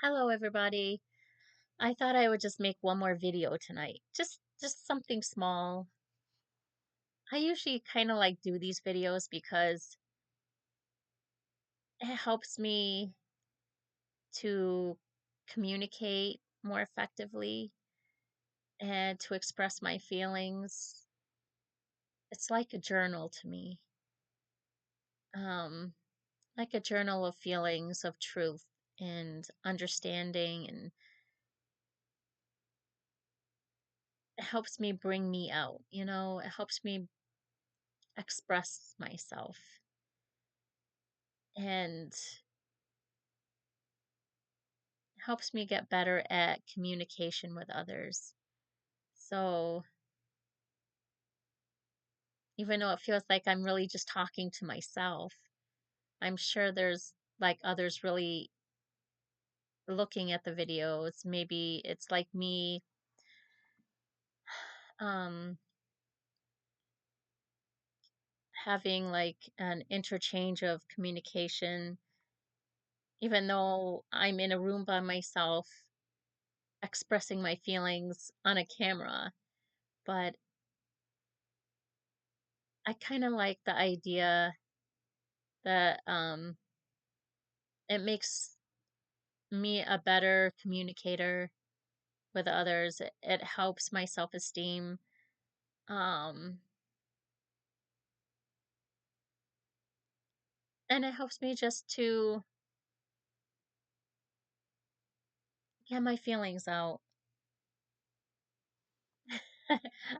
Hello, everybody. I thought I would just make one more video tonight. Just something small. I usually kind of like do these videos because it helps me to communicate more effectively and to express my feelings. It's like a journal to me. Um, like a journal of feelings, of truth and understanding, and it helps me bring me out, it helps me express myself. And helps me get better at communication with others. So even though it feels like I'm really just talking to myself, I'm sure there's like others really looking at the videos. Maybe it's like me um having like an interchange of communication, even though I'm in a room by myself expressing my feelings on a camera. But I kind of like the idea that it makes me a better communicator with others. It helps my self-esteem. Um, and it helps me just to get my feelings out.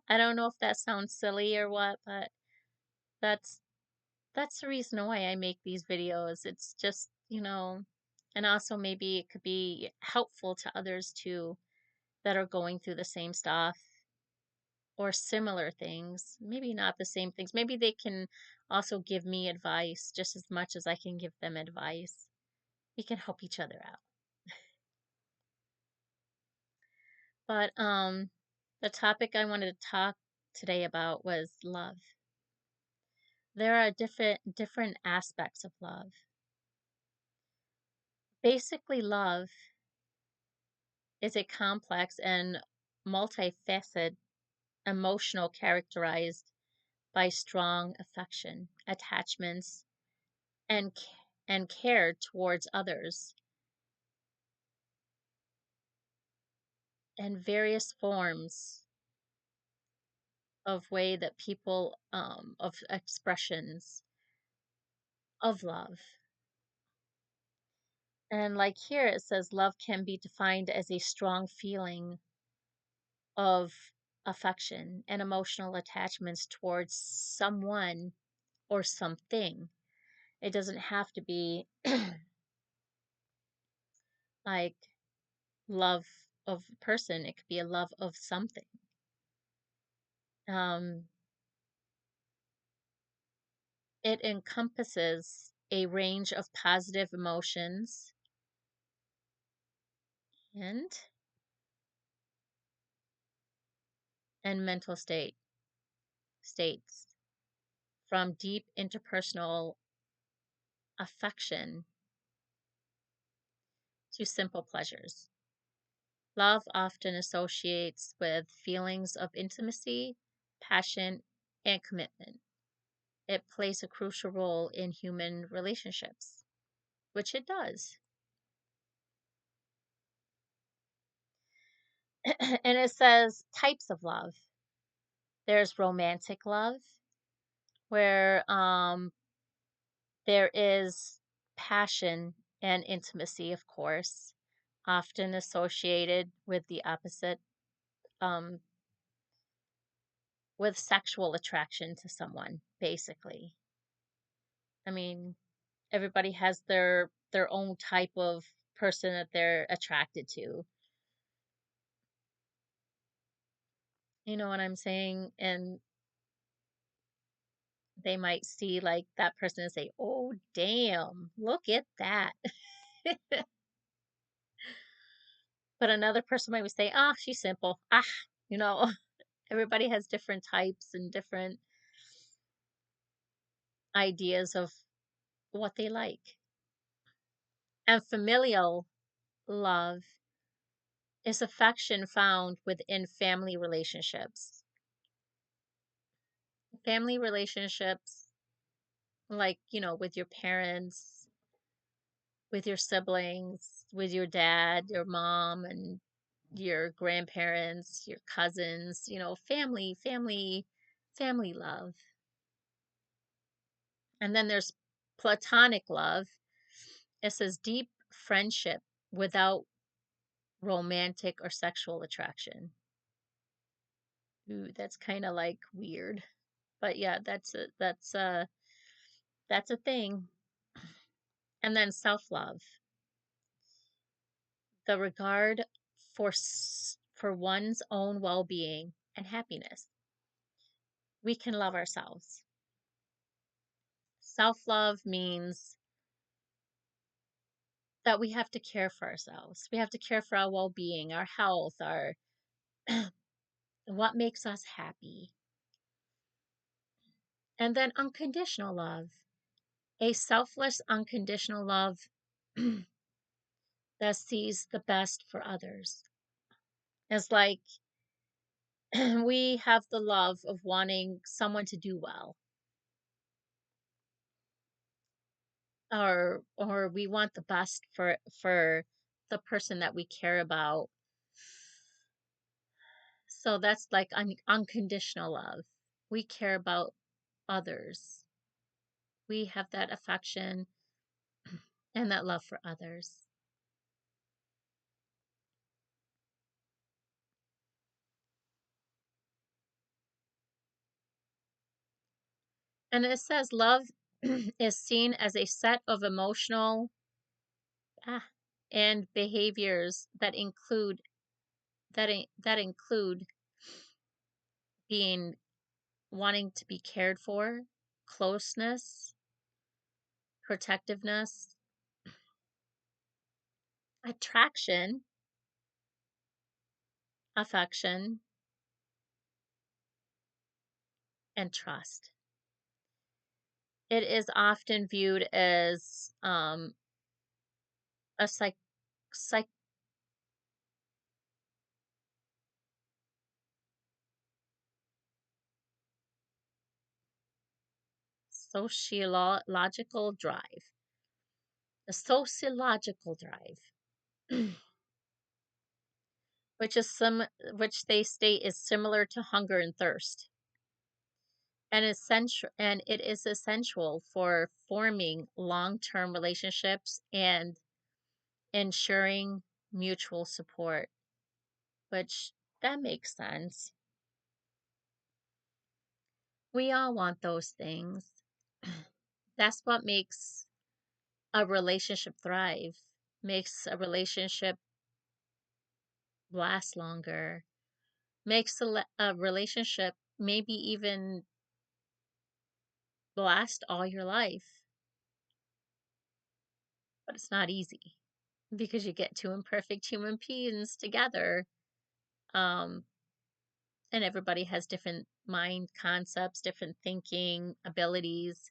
I don't know if that sounds silly or what, but that's that's the reason why I make these videos. It's just, and also maybe it could be helpful to others too that are going through the same stuff or similar things. Maybe not the same things. Maybe they can also give me advice just as much as I can give them advice. We can help each other out. But the topic I wanted to talk today about was love. There are different aspects of love. Basically, love is a complex and multifaceted emotional characterized by strong affection, attachments, and and care towards others, and various forms of way that people of expressions of love. And like here, it says love can be defined as a strong feeling of affection and emotional attachments towards someone or something. It doesn't have to be like love of a person, it could be a love of something. Um, it encompasses a range of positive emotions and mental states, from deep interpersonal affection to simple pleasures. Love often associates with feelings of intimacy, passion, and commitment. It plays a crucial role in human relationships, which it does. And it says types of love. There's romantic love, where there is passion and intimacy, of course, often associated with the opposite, um, with sexual attraction to someone, basically. I mean, everybody has their own type of person that they're attracted to. You know what I'm saying? And they might see like that person and say, "Oh, damn, look at that." But another person might say, "Ah, she's simple. Ah, you know, everybody has different types and different ideas of what they like." And familial love is affection found within family relationships. Family relationships, like, with your parents, with your siblings, with your dad, your mom, and your grandparents, your cousins, family love. And then there's platonic love. It says deep friendship without romantic or sexual attraction. Ooh, that's kind of like weird. But yeah, that's a thing. And then self-love, the regard for one's own well-being and happiness. We can love ourselves. Self-love means that we have to care for ourselves. We have to care for our well-being, our health, our what makes us happy. And then unconditional love, a selfless, unconditional love that sees the best for others. It's like we have the love of wanting someone to do well, or we want the best for the person that we care about. So that's like unconditional love. We care about others. We have that affection and that love for others. And it says love is seen as a set of emotional and behaviors that include being wanting to be cared for, closeness, protectiveness, attraction, affection, and trust. It is often viewed as a psych sociological drive. A sociological drive, which is which they state is similar to hunger and thirst, and it is essential for forming long-term relationships and ensuring mutual support, which that makes sense. We all want those things. That's what makes a relationship thrive, makes a relationship last longer, makes a relationship maybe even last all your life. But it's not easy because you get two imperfect human beings together. Um, and everybody has different mind concepts, different thinking abilities.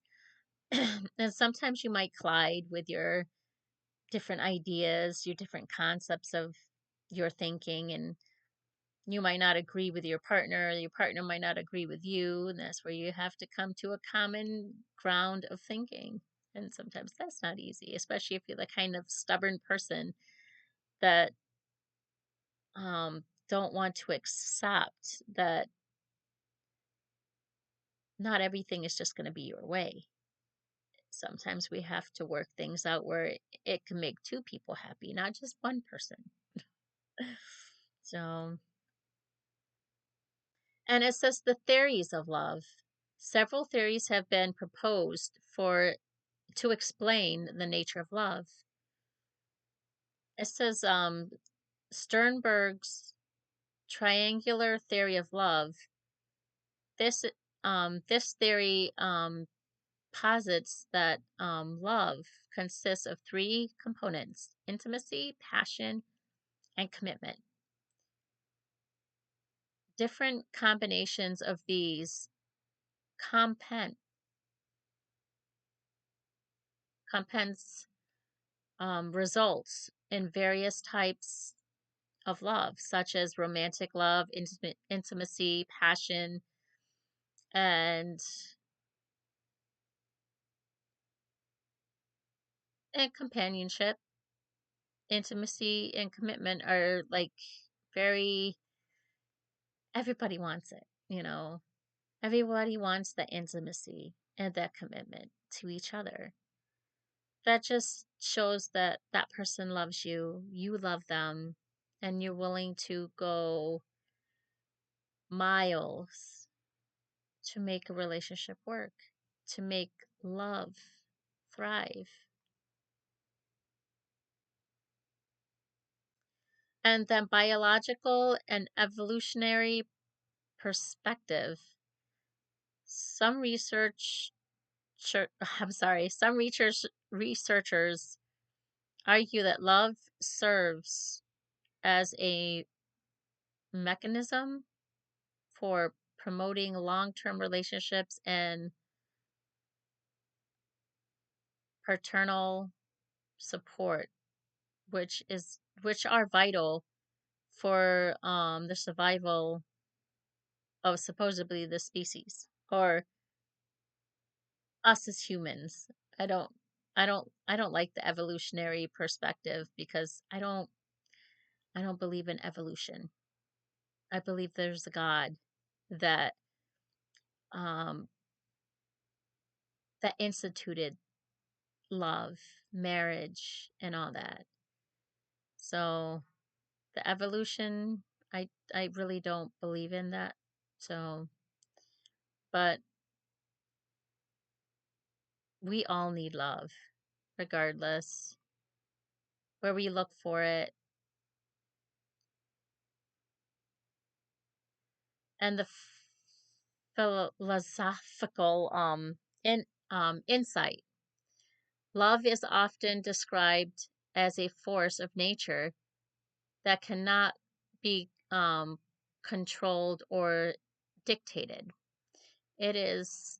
And sometimes you might collide with your different ideas, your different concepts of your thinking, and you might not agree with your partner might not agree with you, and that's where you have to come to a common ground of thinking. And sometimes that's not easy, especially if you're the kind of stubborn person that don't want to accept that not everything is just going to be your way. Sometimes we have to work things out where it can make two people happy, not just one person. So, and it says the theories of love. Several theories have been proposed for to explain the nature of love. It says Sternberg's triangular theory of love. This theory posits that love consists of three components: intimacy, passion, and commitment. Different combinations of these compen- compens results in various types of love, such as romantic love, intimacy, passion, and companionship. Intimacy and commitment are like very, everybody wants it, you know. Everybody wants the intimacy and that commitment to each other. That just shows that that person loves you, you love them, and you're willing to go miles to make a relationship work, to make love thrive. And then biological and evolutionary perspective. Some research, I'm sorry, some researchers argue that love serves as a mechanism for promoting long-term relationships and paternal support, which are vital for the survival of supposedly the species or us as humans. I don't I don't like the evolutionary perspective because I don't believe in evolution. I believe there's a God that um that instituted love, marriage, and all that. So the evolution, I really don't believe in that. So, but we all need love, regardless where we look for it. And the philosophical insight. Love is often described as a force of nature that cannot be controlled or dictated. It is,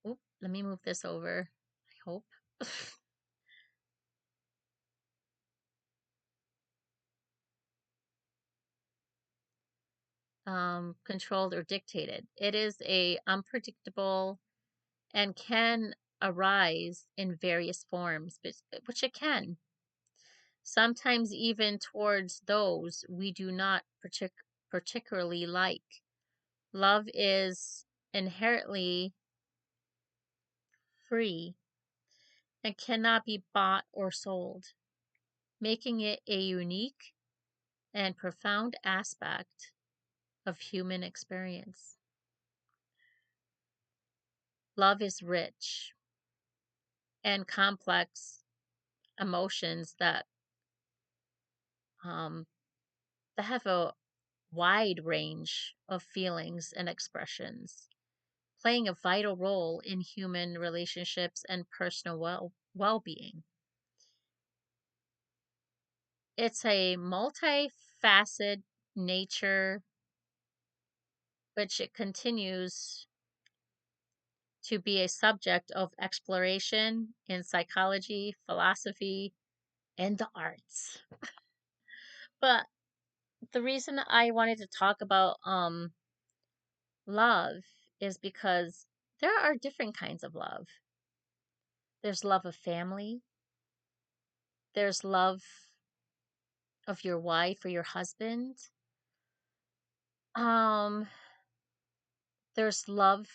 oop, let me move this over. I hope. Controlled or dictated. It is a unpredictable and can arise in various forms, which it can. Sometimes even towards those we do not particularly like. Love is inherently free and cannot be bought or sold, making it a unique and profound aspect of human experience. Love is rich and complex emotions um, that have a wide range of feelings and expressions, playing a vital role in human relationships and personal well-being. It's a multifaceted nature which it continues to be a subject of exploration in psychology, philosophy, and the arts. But the reason I wanted to talk about love is because there are different kinds of love. There's love of family, there's love of your wife or your husband. Um there's love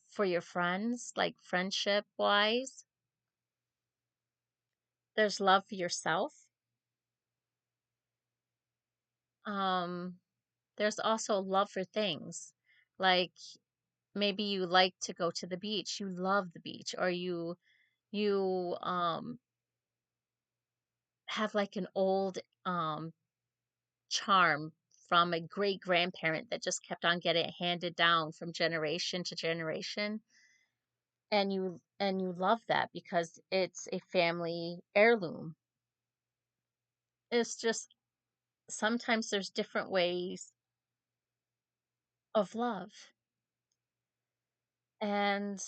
for your friends, like friendship wise. There's love for yourself. Um there's also love for things. Like maybe you like to go to the beach, you love the beach, or you have like an old charm from a great grandparent that just kept on getting handed down from generation to generation, and you love that because it's a family heirloom. It's just sometimes there's different ways of love, and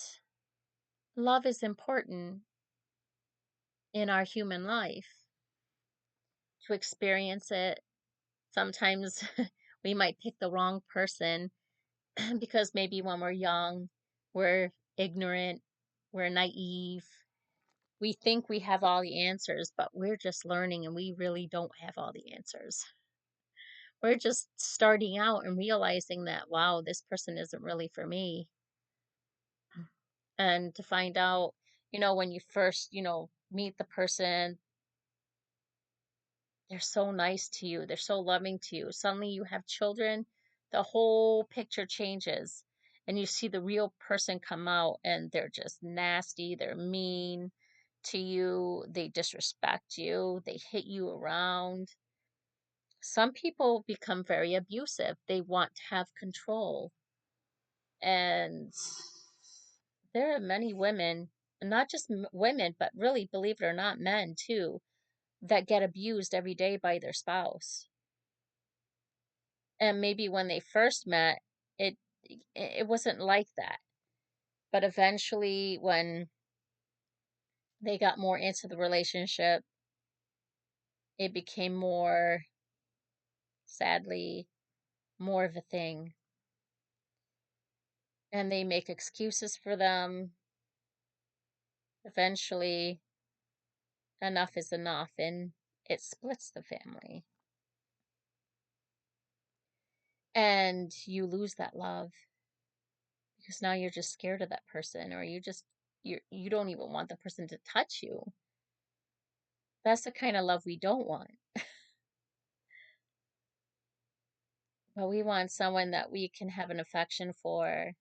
love is important in our human life. to experience it. Sometimes we might pick the wrong person because maybe when we're young, we're ignorant, we're naive. We think we have all the answers, but we're just learning and we really don't have all the answers. We're just starting out and realizing that, wow, this person isn't really for me. And to find out, when you first, meet the person, they're so nice to you, they're so loving to you. Suddenly you have children, the whole picture changes. And you see the real person come out and they're just nasty, they're mean to you, they disrespect you, they hit you around. Some people become very abusive. They want to have control. And there are many women, not just women, but really, believe it or not, men too, that get abused every day by their spouse. And maybe when they first met, it it wasn't like that. But eventually when they got more into the relationship, it became more, sadly, more of a thing. And they make excuses for them. Eventually, enough is enough, and it splits the family. And you lose that love because now you're just scared of that person, or you don't even want the person to touch you. That's the kind of love we don't want. But we want someone that we can have an affection for,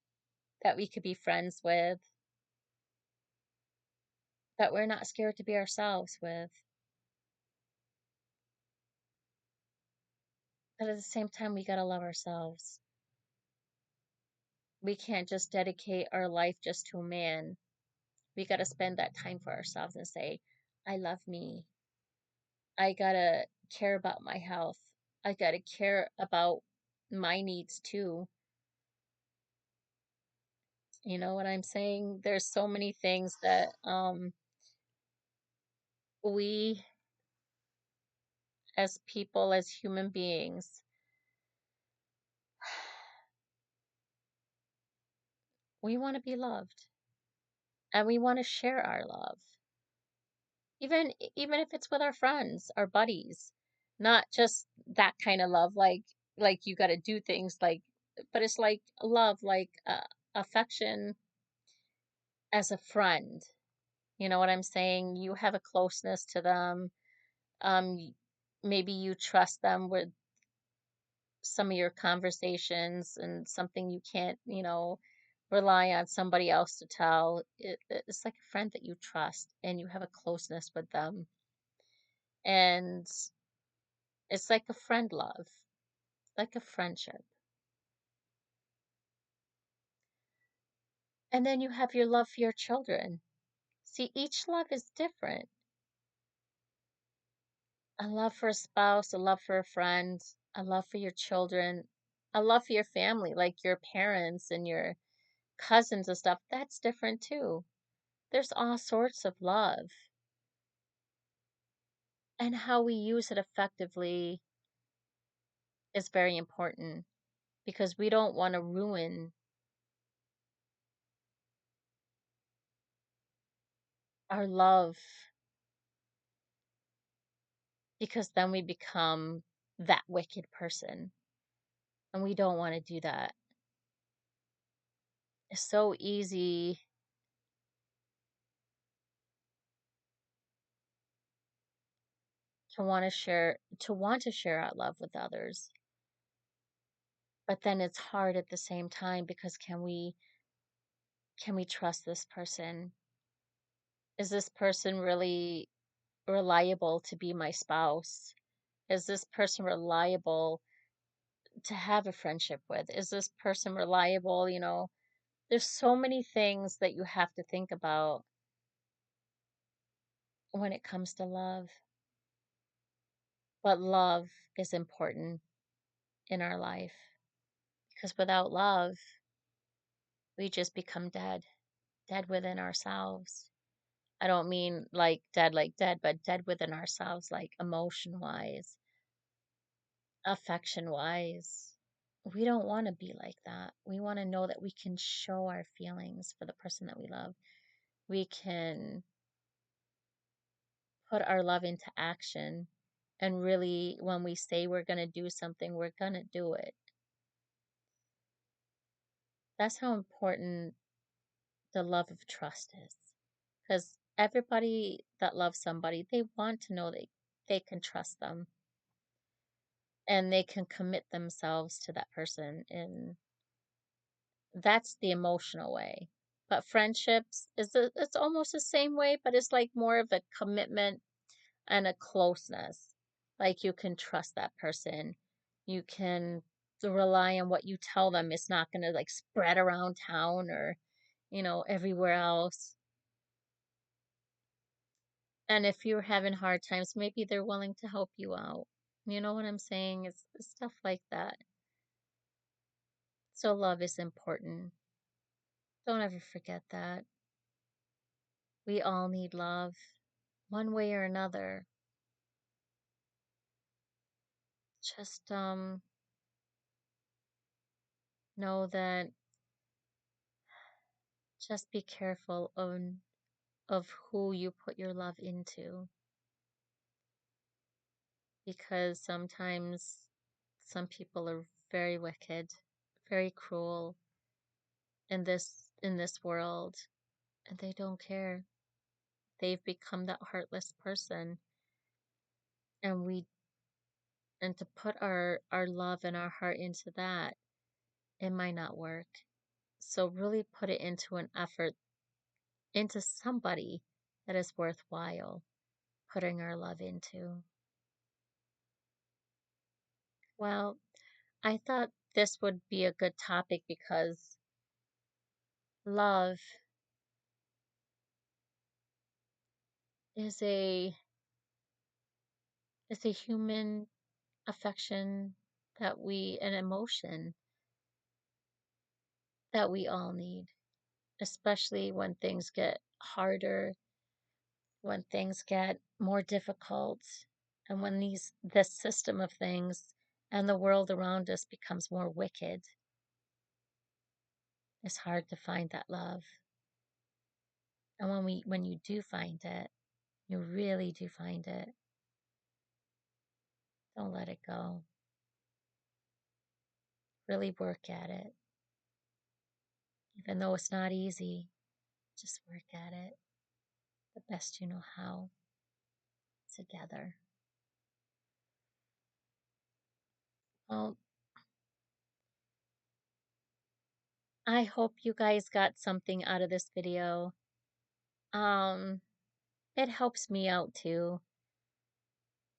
that we could be friends with, that we're not scared to be ourselves with. But at the same time, we gotta love ourselves. We can't just dedicate our life just to a man. We gotta spend that time for ourselves and say, I love me. I gotta care about my health. I gotta care about my needs too. You know what I'm saying? There's so many things that we as people, as human beings, we want to be loved and we want to share our love. Even if it's with our friends, our buddies, not just that kind of love like you got to do things like, but it's like love, like affection as a friend. You know what I'm saying? You have a closeness to them. Maybe you trust them with some of your conversations and something you can't, rely on somebody else to tell. It's like a friend that you trust and you have a closeness with them. And it's like a friend love, like a friendship. And then you have your love for your children. See, each love is different. A love for a spouse, a love for a friend, a love for your children, a love for your family, like your parents and your cousins and stuff. That's different too. There's all sorts of love. And how we use it effectively is very important because we don't want to ruin our love because then we become that wicked person. And we don't want to do that. It's so easy to want to share our love with others. But then it's hard at the same time because can we trust this person? Is this person really reliable to be my spouse? Is this person reliable to have a friendship with? Is this person reliable? There's so many things that you have to think about when it comes to love. But love is important in our life because without love, we just become dead, dead within ourselves. I don't mean like dead, but dead within ourselves, like emotion wise, affection wise. We don't want to be like that. We want to know that we can show our feelings for the person that we love. We can put our love into action. And really, when we say we're going to do something, we're going to do it. That's how important the love of trust is. Because everybody that loves somebody, they want to know that they can trust them and they can commit themselves to that person. And that's the emotional way. But friendships it's almost the same way, but it's like more of a commitment and a closeness. Like you can trust that person. You can rely on what you tell them. It's not going to like spread around town or, everywhere else. And if you're having hard times, maybe they're willing to help you out. You know what I'm saying? It's stuff like that. So love is important. Don't ever forget that. We all need love, one way or another. Just know that just be careful of who you put your love into because sometimes some people are very wicked, very cruel in this world and they don't care. They've become that heartless person and we and to put our love and our heart into that, it might not work. So really put it into an effort into somebody that is worthwhile putting our love into. Well, I thought this would be a good topic because love is a human affection that we an emotion that we all need, especially when things get harder, when things get more difficult, and when this system of things and the world around us becomes more wicked. It's hard to find that love. And when you do find it, you really do find it, don't let it go. Really work at it. Even though it's not easy, just work at it the best you know how together. Well, I hope you guys got something out of this video. Um, it helps me out too.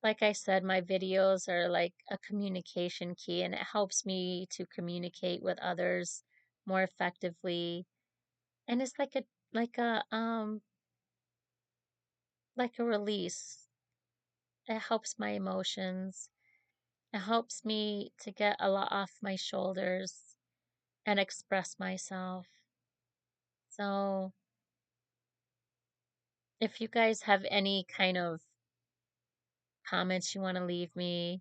Like I said, my videos are like a communication key and it helps me to communicate with others more effectively. And it's like a release. It helps my emotions. It helps me to get a lot off my shoulders and express myself. So, if you guys have any kind of comments you want to leave me,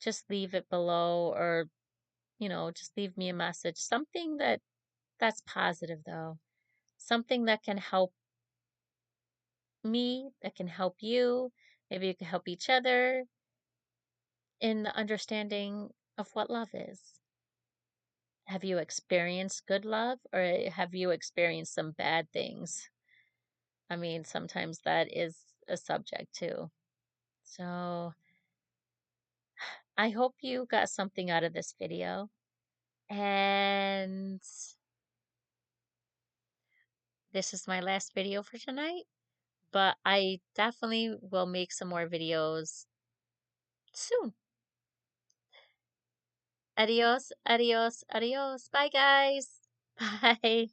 just leave it below or, just leave me a message. Something that's positive though. Something that can help me, that can help you. Maybe you can help each other in the understanding of what love is. Have you experienced good love or have you experienced some bad things? I mean, sometimes that is a subject too. So I hope you got something out of this video. And this is my last video for tonight, but I definitely will make some more videos soon. Adios, adios, adios. Bye, guys. Bye.